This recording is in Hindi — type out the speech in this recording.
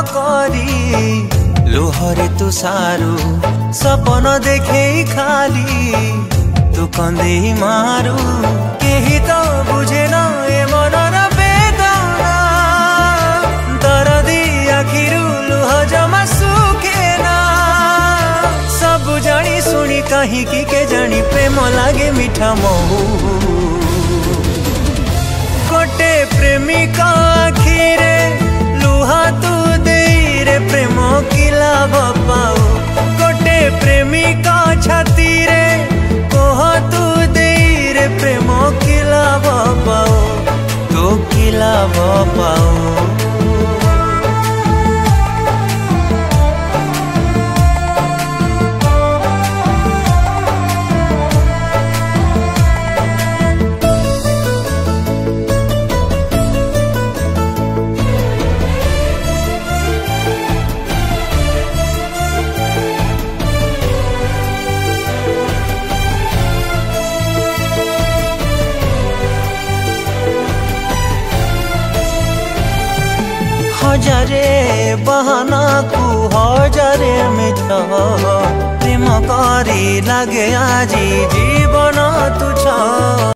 करी लुहरे तू सारू सपन देखे खाली तू कंदे मारू केही तो बुझे न ए मनर वेदना दरदी आखिरु लुह जमा सुखे ना सब जानी सुनी कहीं की के जानी प्रेम लागे मीठा महू गोटे प्रेमिका आखिरे लुहा तू दे रे प्रेम की लाभ पाओ गोटे प्रेमिका छाती रे कोह तू दे रे प्रेम की लाभ पाओ तो की लाभ पाओ। हजारे बहाना को हजारे मिठ प्रेम करी लागे आजी जीवन तुछ।